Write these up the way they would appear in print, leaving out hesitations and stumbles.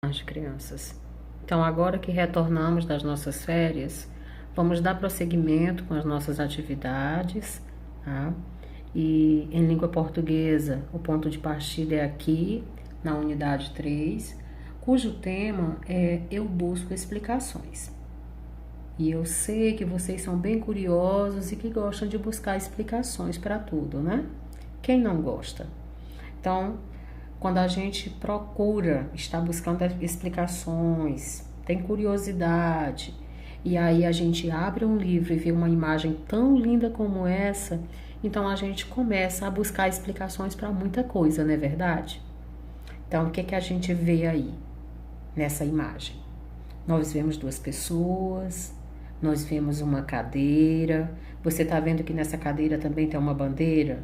As crianças. Então, agora que retornamos das nossas férias, vamos dar prosseguimento com as nossas atividades, tá? E em língua portuguesa, o ponto de partida é aqui, na unidade 3, cujo tema é Eu Busco Explicações. E eu sei que vocês são bem curiosos e que gostam de buscar explicações para tudo, né? Quem não gosta? Então, quando a gente procura, está buscando explicações, tem curiosidade, e aí a gente abre um livro e vê uma imagem tão linda como essa, então a gente começa a buscar explicações para muita coisa, não é verdade? Então, o que a gente vê aí nessa imagem? Nós vemos duas pessoas, nós vemos uma cadeira. Você está vendo que nessa cadeira também tem uma bandeira?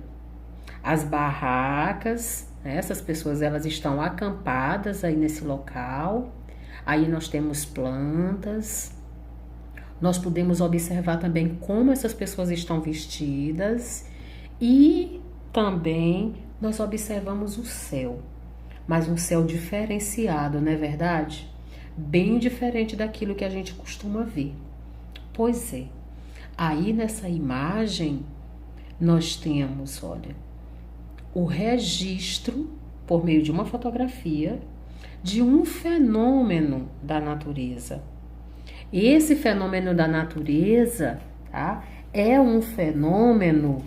As barracas, né? Essas pessoas elas estão acampadas aí nesse local. Aí nós temos plantas. Nós podemos observar também como essas pessoas estão vestidas e também nós observamos o céu, mas um céu diferenciado, não é verdade? Bem diferente daquilo que a gente costuma ver. Pois é, aí nessa imagem nós temos, olha, o registro, por meio de uma fotografia, de um fenômeno da natureza. Esse fenômeno da natureza, tá? É um fenômeno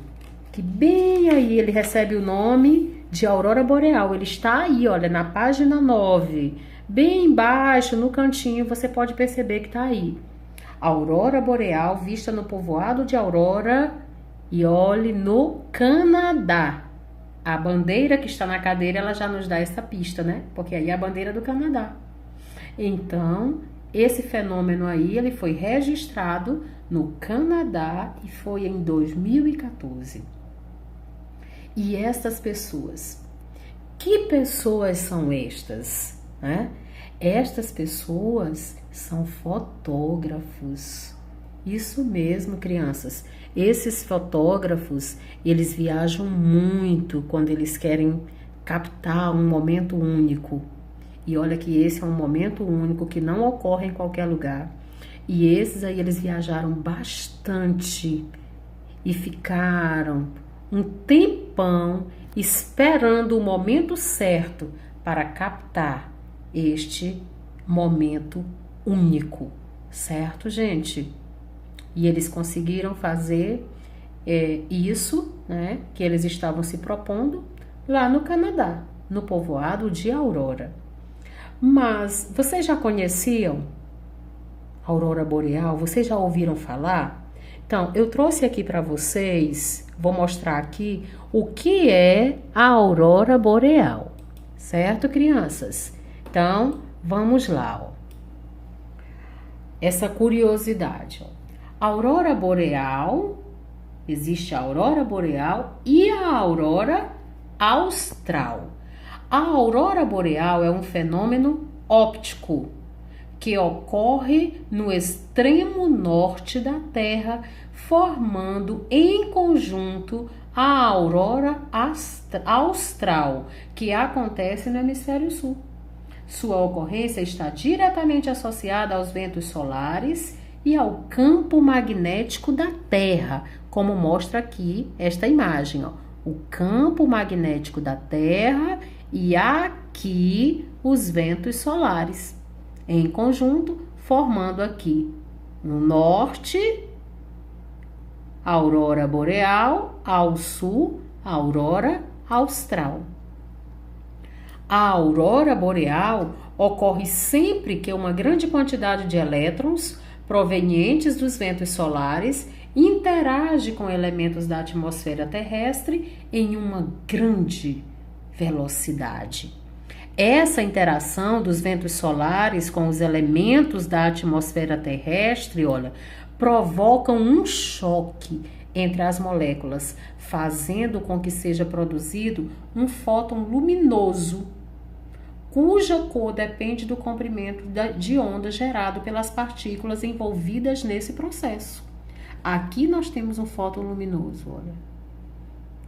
que bem aí ele recebe o nome de aurora boreal. Ele está aí, olha, na página 9, bem embaixo, no cantinho, você pode perceber que está aí. Aurora boreal vista no povoado de Aurora e olhe no Canadá. A bandeira que está na cadeira, ela já nos dá essa pista, né? Porque aí é a bandeira do Canadá. Então, esse fenômeno aí, ele foi registrado no Canadá e foi em 2014. E estas pessoas, que pessoas são estas, né? Estas pessoas são fotógrafos. Isso mesmo, crianças. Esses fotógrafos, eles viajam muito quando eles querem captar um momento único. E olha que esse é um momento único que não ocorre em qualquer lugar. E esses aí, eles viajaram bastante e ficaram um tempão esperando o momento certo para captar este momento único, certo, gente? E eles conseguiram fazer isso, né, que eles estavam se propondo lá no Canadá, no povoado de Aurora. Mas vocês já conheciam a aurora boreal? Vocês já ouviram falar? Então, eu trouxe aqui para vocês, vou mostrar aqui o que é a aurora boreal, certo, crianças? Então, vamos lá, ó. Essa curiosidade, ó. A aurora boreal, existe a aurora boreal e a aurora austral. A aurora boreal é um fenômeno óptico que ocorre no extremo norte da Terra, formando em conjunto a aurora austral, que acontece no hemisfério sul. Sua ocorrência está diretamente associada aos ventos solares e ao campo magnético da Terra, como mostra aqui esta imagem, ó. O campo magnético da Terra e aqui os ventos solares, em conjunto, formando aqui no norte, a aurora boreal, ao sul, a aurora austral. A aurora boreal ocorre sempre que uma grande quantidade de elétrons provenientes dos ventos solares interage com elementos da atmosfera terrestre em uma grande velocidade. Essa interação dos ventos solares com os elementos da atmosfera terrestre, olha, provocam um choque entre as moléculas, fazendo com que seja produzido um fóton luminoso, cuja cor depende do comprimento de onda gerado pelas partículas envolvidas nesse processo. Aqui nós temos um fóton luminoso, olha.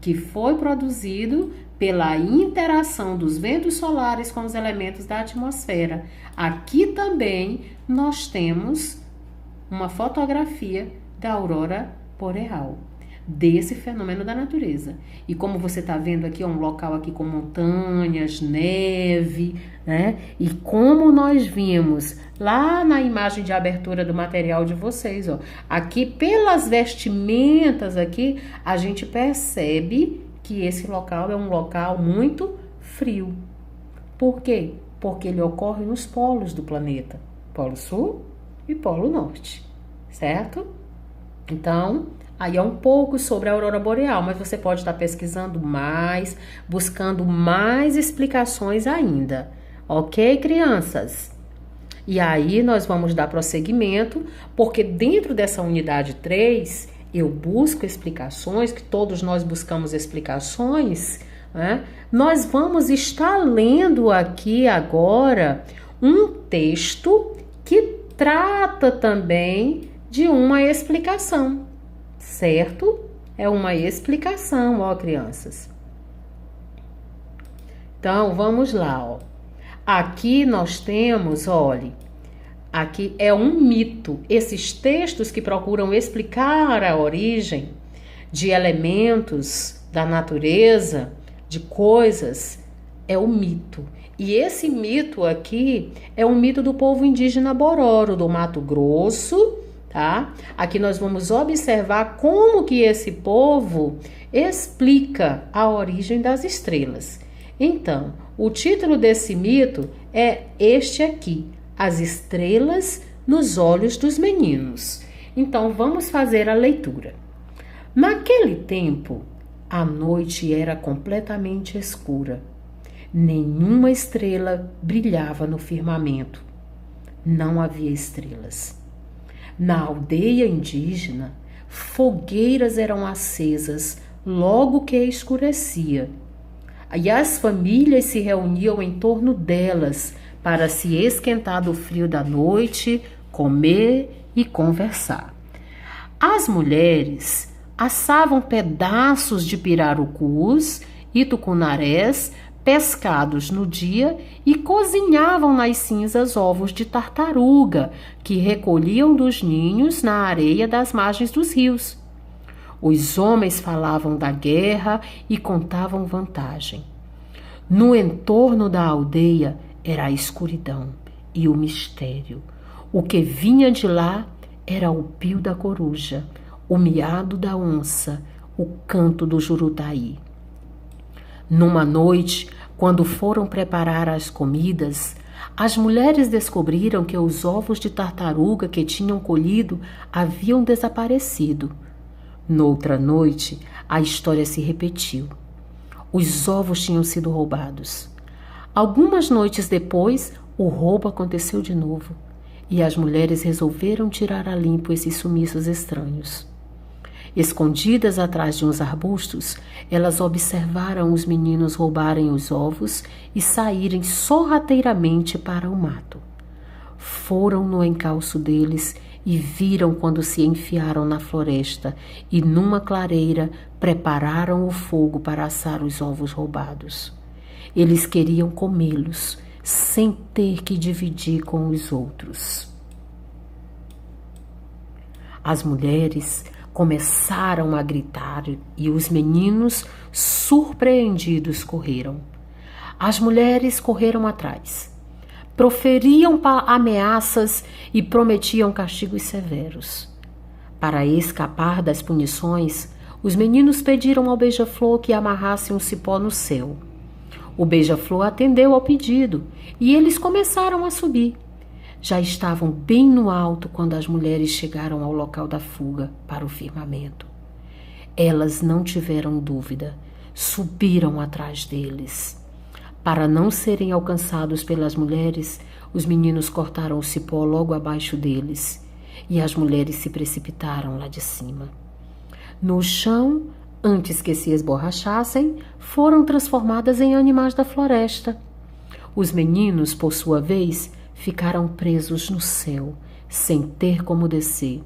que foi produzido pela interação dos ventos solares com os elementos da atmosfera. Aqui também nós temos uma fotografia da aurora boreal, desse fenômeno da natureza. E como você está vendo aqui, é um local aqui com montanhas, neve, né? E como nós vimos lá na imagem de abertura do material de vocês, ó, aqui pelas vestimentas aqui, a gente percebe que esse local é um local muito frio. Por quê? Porque ele ocorre nos polos do planeta, Polo Sul e Polo Norte, certo? Então, aí é um pouco sobre a aurora boreal, mas você pode estar pesquisando mais, buscando mais explicações ainda. Ok, crianças? E aí nós vamos dar prosseguimento, porque dentro dessa unidade 3, eu busco explicações, que todos nós buscamos explicações, né? Nós vamos estar lendo aqui agora um texto que trata também de uma explicação, certo? É uma explicação, ó, crianças. Então, vamos lá, ó. Aqui nós temos, olhe, aqui é um mito. Esses textos que procuram explicar a origem de elementos da natureza, de coisas, é o mito. E esse mito aqui é um mito do povo indígena Bororo, do Mato Grosso, tá? Aqui nós vamos observar como que esse povo explica a origem das estrelas. Então, o título desse mito é este aqui: As Estrelas nos Olhos dos Meninos. Então, vamos fazer a leitura. Naquele tempo, a noite era completamente escura. Nenhuma estrela brilhava no firmamento. Não havia estrelas. Na aldeia indígena, fogueiras eram acesas logo que escurecia. E as famílias se reuniam em torno delas para se esquentar do frio da noite, comer e conversar. As mulheres assavam pedaços de pirarucus e tucunarés pescados no dia e cozinhavam nas cinzas ovos de tartaruga que recolhiam dos ninhos na areia das margens dos rios. Os homens falavam da guerra e contavam vantagem. No entorno da aldeia era a escuridão e o mistério. O que vinha de lá era o pio da coruja, o miado da onça, o canto do jurutaí. Numa noite, quando foram preparar as comidas, as mulheres descobriram que os ovos de tartaruga que tinham colhido haviam desaparecido. Noutra noite, a história se repetiu. Os ovos tinham sido roubados. Algumas noites depois, o roubo aconteceu de novo, e as mulheres resolveram tirar a limpo esses sumiços estranhos. Escondidas atrás de uns arbustos, elas observaram os meninos roubarem os ovos e saírem sorrateiramente para o mato. Foram no encalço deles e viram quando se enfiaram na floresta e, numa clareira, prepararam o fogo para assar os ovos roubados. Eles queriam comê-los, sem ter que dividir com os outros. As mulheres começaram a gritar e os meninos, surpreendidos, correram. As mulheres correram atrás. Proferiam ameaças e prometiam castigos severos. Para escapar das punições, os meninos pediram ao beija-flor que amarrasse um cipó no céu. O beija-flor atendeu ao pedido e eles começaram a subir. Já estavam bem no alto quando as mulheres chegaram ao local da fuga para o firmamento. Elas não tiveram dúvida, subiram atrás deles. Para não serem alcançados pelas mulheres, os meninos cortaram o cipó logo abaixo deles e as mulheres se precipitaram lá de cima. No chão, antes que se esborrachassem, foram transformadas em animais da floresta. Os meninos, por sua vez, ficaram presos no céu, sem ter como descer.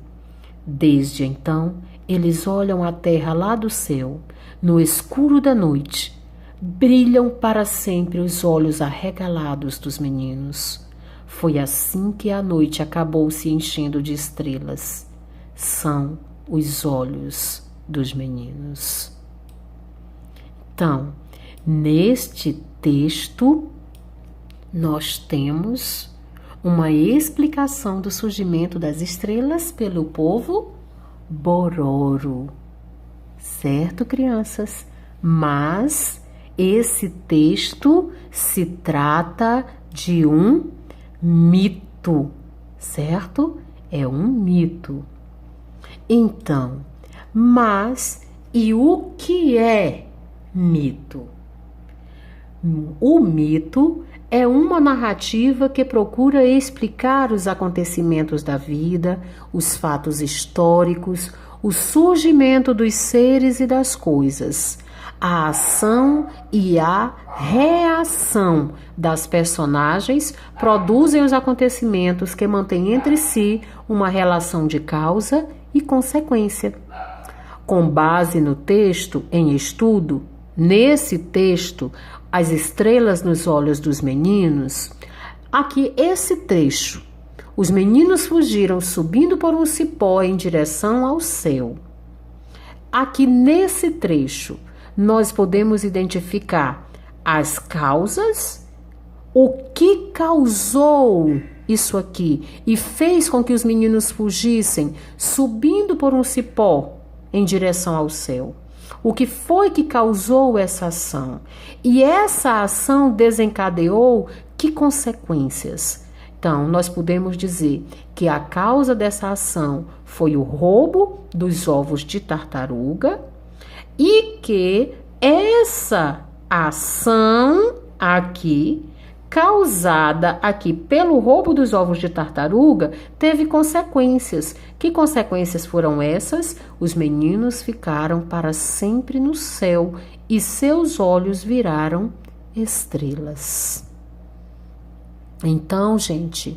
Desde então, Eles olham a terra lá do céu, no escuro da noite. Brilham para sempre os olhos arregalados dos meninos. Foi assim que a noite acabou se enchendo de estrelas. São os olhos dos meninos. Então, neste texto, nós temos uma explicação do surgimento das estrelas pelo povo Bororo. Certo, crianças? Mas esse texto se trata de um mito, certo? É um mito. Então, mas e o que é mito? O mito é uma narrativa que procura explicar os acontecimentos da vida, os fatos históricos, o surgimento dos seres e das coisas, a ação e a reação das personagens produzem os acontecimentos que mantêm entre si uma relação de causa e consequência. Com base no texto em estudo, nesse texto, As Estrelas nos Olhos dos Meninos, aqui esse trecho. Os meninos fugiram subindo por um cipó em direção ao céu. Aqui nesse trecho, nós podemos identificar as causas, o que causou isso aqui e fez com que os meninos fugissem subindo por um cipó em direção ao céu. O que foi que causou essa ação? E essa ação desencadeou que consequências? Então, nós podemos dizer que a causa dessa ação foi o roubo dos ovos de tartaruga e que essa ação aqui, causada aqui pelo roubo dos ovos de tartaruga, teve consequências. Que consequências foram essas? Os meninos ficaram para sempre no céu e seus olhos viraram estrelas. Então, gente,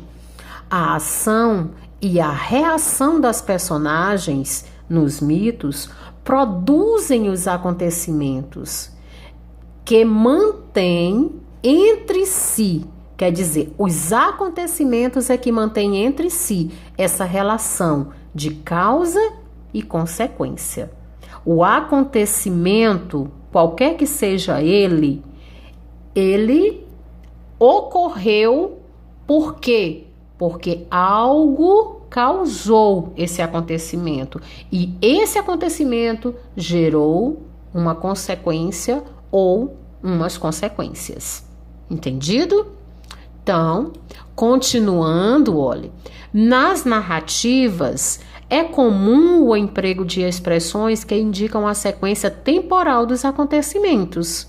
a ação e a reação das personagens nos mitos produzem os acontecimentos que mantêm entre si, quer dizer, os acontecimentos é que mantêm entre si essa relação de causa e consequência. O acontecimento, qualquer que seja ele ocorreu por quê? Porque algo causou esse acontecimento e esse acontecimento gerou uma consequência ou umas consequências. Entendido? Então, continuando, olhe, nas narrativas é comum o emprego de expressões que indicam a sequência temporal dos acontecimentos.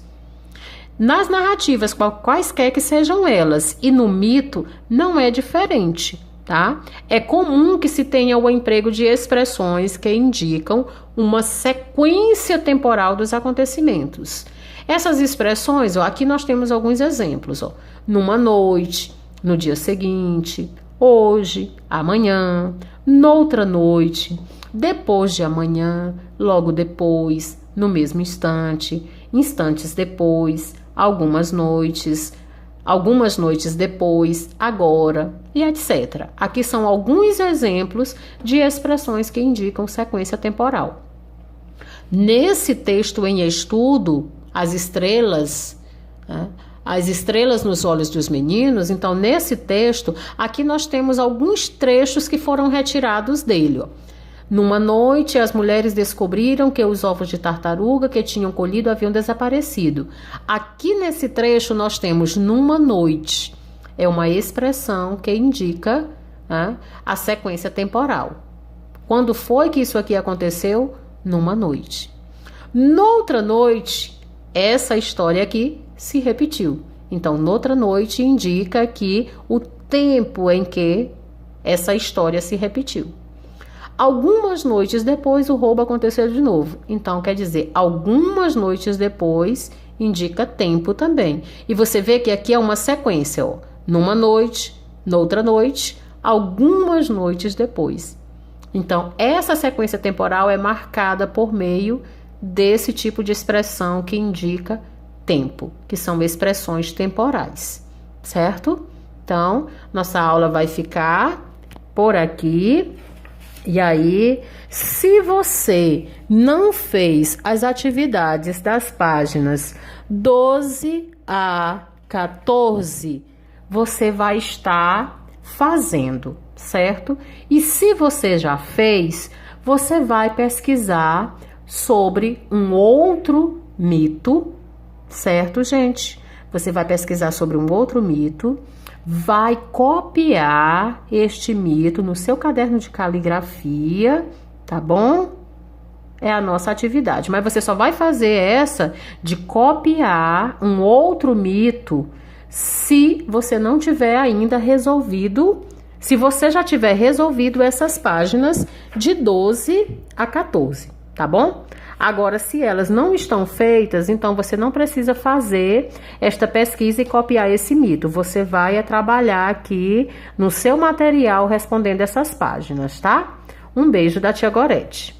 Nas narrativas, quaisquer que sejam elas, e no mito não é diferente, tá? É comum que se tenha o emprego de expressões que indicam uma sequência temporal dos acontecimentos. Essas expressões, aqui nós temos alguns exemplos, numa noite, no dia seguinte, hoje, amanhã, noutra noite, depois de amanhã, logo depois, no mesmo instante, instantes depois, algumas noites depois, agora e etc. Aqui são alguns exemplos de expressões que indicam sequência temporal. Nesse texto em estudo, As Estrelas nos Olhos dos Meninos, então nesse texto, aqui nós temos alguns trechos que foram retirados dele. Numa noite, as mulheres descobriram que os ovos de tartaruga que tinham colhido haviam desaparecido. Aqui nesse trecho nós temos numa noite. É uma expressão que indica a sequência temporal. Quando foi que isso aqui aconteceu? Numa noite. Noutra noite, essa história aqui se repetiu. Então, noutra noite indica que o tempo em que essa história se repetiu. Algumas noites depois, o roubo aconteceu de novo. Então, quer dizer, algumas noites depois indica tempo também. E você vê que aqui é uma sequência, numa noite, noutra noite, algumas noites depois. Então, essa sequência temporal é marcada por meio desse tipo de expressão que indica tempo, que são expressões temporais, certo? Então, nossa aula vai ficar por aqui. E aí, se você não fez as atividades das páginas 12 a 14, você vai estar fazendo, certo? E se você já fez, você vai pesquisar sobre um outro mito, certo, gente? Você vai pesquisar sobre um outro mito, vai copiar este mito no seu caderno de caligrafia, tá bom? É a nossa atividade, mas você só vai fazer essa de copiar um outro mito se você não tiver ainda resolvido, se você já tiver resolvido essas páginas de 12 a 14, tá bom? Agora, se elas não estão feitas, então você não precisa fazer esta pesquisa e copiar esse mito. Você vai trabalhar aqui no seu material respondendo essas páginas, tá? Um beijo da tia Gorete.